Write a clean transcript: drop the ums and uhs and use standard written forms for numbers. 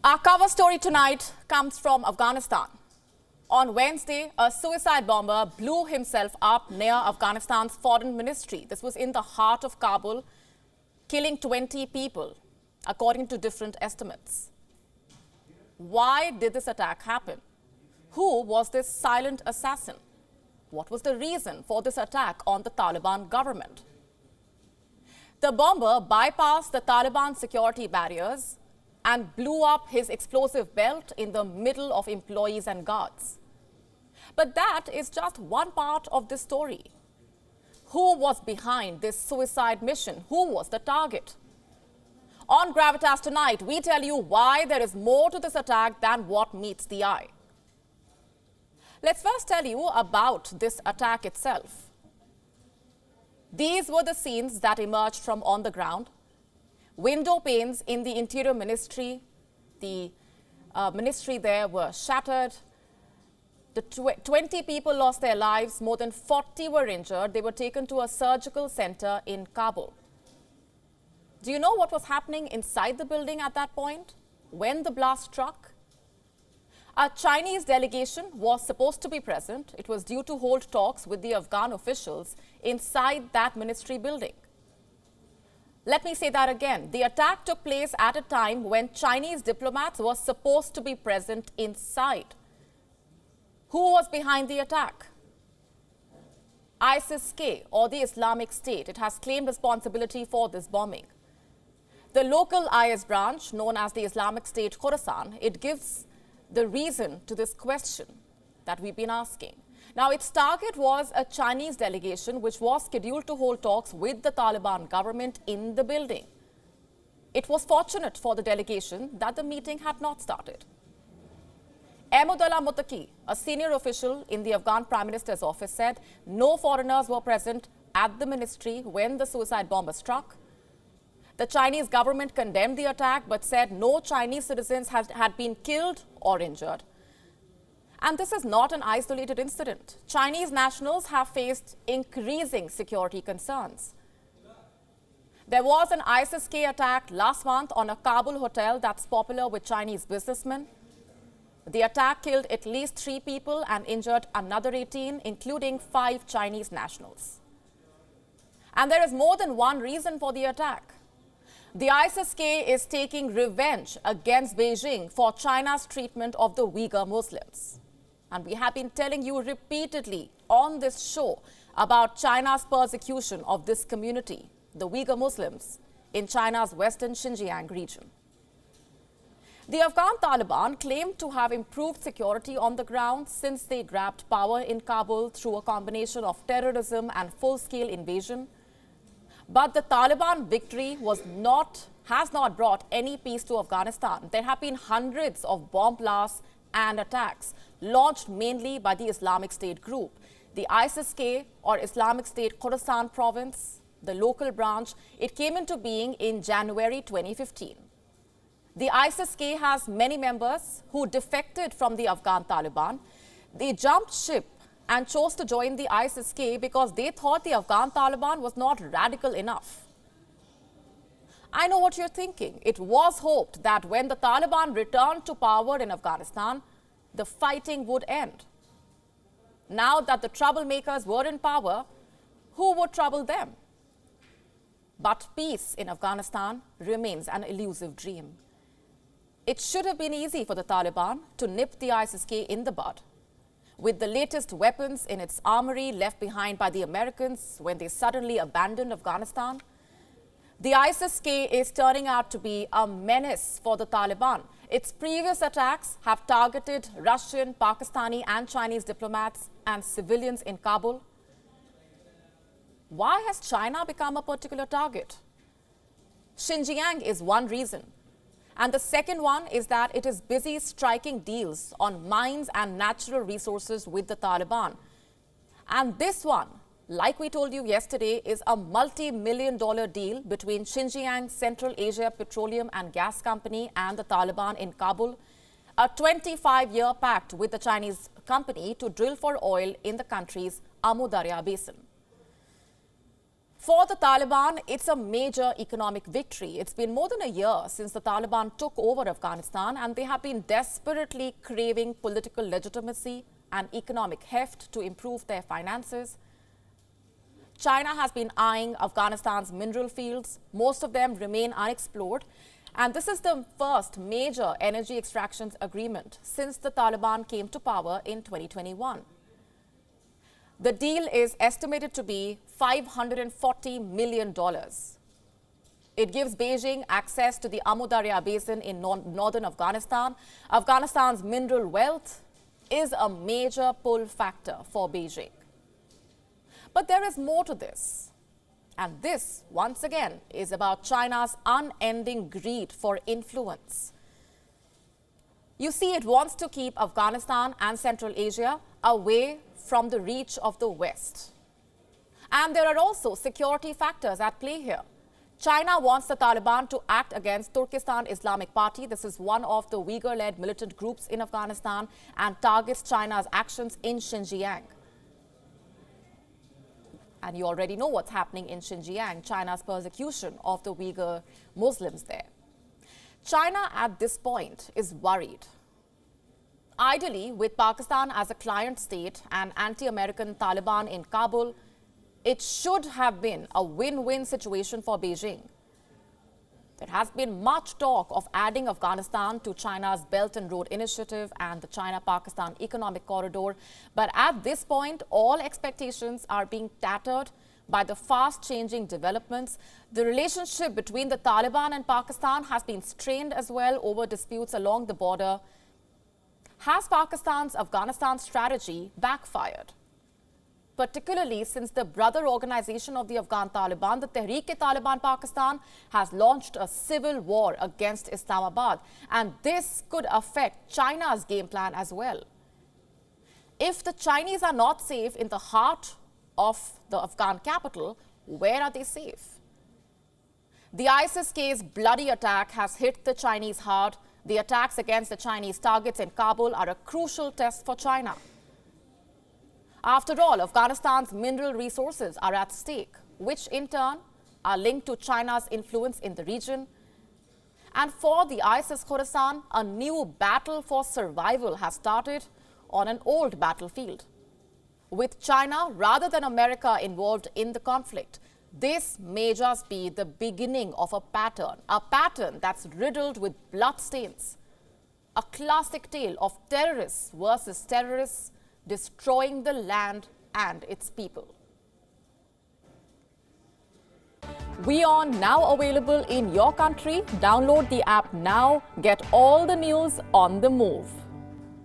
Our cover story tonight comes from Afghanistan. On Wednesday, a suicide bomber blew himself up near Afghanistan's foreign ministry. This was in the heart of Kabul, killing 20 people, according to different estimates. Why did this attack happen? Who was this silent assassin? What was the reason for this attack on the Taliban government? The bomber bypassed the Taliban security barriers and blew up his explosive belt in the middle of employees and guards. But that is just one part of the story. Who was behind this suicide mission? Who was the target? On Gravitas tonight, we tell you why there is more to this attack than what meets the eye. Let's first tell you about this attack itself. These were the scenes that emerged from on the ground. Window panes in the Interior Ministry, the ministry there were shattered. 20 people lost their lives, more than 40 were injured. They were taken to a surgical center in Kabul. Do you know what was happening inside the building at that point when the blast struck? A Chinese delegation was supposed to be present. It was due to hold talks with the Afghan officials inside that ministry building. Let me say that again. The attack took place at a time when Chinese diplomats were supposed to be present inside. Who was behind the attack? ISIS-K, or the Islamic State. It has claimed responsibility for this bombing. The local IS branch, known as the Islamic State Khorasan, it gives the reason to this question that we've been asking. Now, its target was a Chinese delegation which was scheduled to hold talks with the Taliban government in the building. It was fortunate for the delegation that the meeting had not started. Ahmadullah Muttaqi, a senior official in the Afghan Prime Minister's office, said no foreigners were present at the ministry when the suicide bomber struck. The Chinese government condemned the attack but said no Chinese citizens had been killed or injured. And this is not an isolated incident. Chinese nationals have faced increasing security concerns. There was an ISIS-K attack last month on a Kabul hotel that's popular with Chinese businessmen. The attack killed at least 3 people and injured another 18, including 5 Chinese nationals. And there is more than one reason for the attack. The ISIS-K is taking revenge against Beijing for China's treatment of the Uyghur Muslims. And we have been telling you repeatedly on this show about China's persecution of this community, the Uyghur Muslims, in China's western Xinjiang region. The Afghan Taliban claimed to have improved security on the ground since they grabbed power in Kabul through a combination of terrorism and full-scale invasion. But the Taliban victory has not brought any peace to Afghanistan. There have been hundreds of bomb blasts and attacks launched mainly by the Islamic State group. The ISIS-K, or Islamic State Khorasan province, the local branch, it came into being in January 2015. The ISIS-K has many members who defected from the Afghan Taliban. They jumped ship and chose to join the ISIS-K because they thought the Afghan Taliban was not radical enough. I know what you're thinking. It was hoped that when the Taliban returned to power in Afghanistan, the fighting would end. Now that the troublemakers were in power, who would trouble them? But peace in Afghanistan remains an elusive dream. It should have been easy for the Taliban to nip the ISIS-K in the bud. With the latest weapons in its armory left behind by the Americans when they suddenly abandoned Afghanistan, the ISIS-K is turning out to be a menace for the Taliban. Its previous attacks have targeted Russian, Pakistani and Chinese diplomats and civilians in Kabul. Why has China become a particular target? Xinjiang is one reason. And the second one is that it is busy striking deals on mines and natural resources with the Taliban. And this one, like we told you yesterday, is a multi-million-dollar deal between Xinjiang Central Asia Petroleum and Gas Company and the Taliban in Kabul, a 25-year pact with the Chinese company to drill for oil in the country's Amu Darya basin. For the Taliban, it's a major economic victory. It's been more than a year since the Taliban took over Afghanistan, and they have been desperately craving political legitimacy and economic heft to improve their finances. China has been eyeing Afghanistan's mineral fields. Most of them remain unexplored. And this is the first major energy extractions agreement since the Taliban came to power in 2021. The deal is estimated to be $540 million. It gives Beijing access to the Amu Darya Basin in northern Afghanistan. Afghanistan's mineral wealth is a major pull factor for Beijing. But there is more to this. And this, once again, is about China's unending greed for influence. You see, it wants to keep Afghanistan and Central Asia away from the reach of the West. And there are also security factors at play here. China wants the Taliban to act against Turkestan Islamic Party. This is one of the Uyghur-led militant groups in Afghanistan and targets China's actions in Xinjiang. And you already know what's happening in Xinjiang, China's persecution of the Uyghur Muslims there. China at this point is worried. Ideally, with Pakistan as a client state and anti-American Taliban in Kabul, it should have been a win-win situation for Beijing. There has been much talk of adding Afghanistan to China's Belt and Road Initiative and the China-Pakistan Economic Corridor. But at this point, all expectations are being tattered by the fast-changing developments. The relationship between the Taliban and Pakistan has been strained as well over disputes along the border. Has Pakistan's Afghanistan strategy backfired? Particularly since the brother organization of the Afghan Taliban, the Tehreek-e-Taliban Pakistan, has launched a civil war against Islamabad. And this could affect China's game plan as well. If the Chinese are not safe in the heart of the Afghan capital, where are they safe? The ISIS-K's bloody attack has hit the Chinese hard. The attacks against the Chinese targets in Kabul are a crucial test for China. After all, Afghanistan's mineral resources are at stake, which in turn are linked to China's influence in the region. And for the ISIS Khorasan, a new battle for survival has started on an old battlefield. With China rather than America involved in the conflict, this may just be the beginning of a pattern that's riddled with bloodstains. A classic tale of terrorists versus terrorists, destroying the land and its people. WION now available in your country. Download the app now. Get all the news on the move.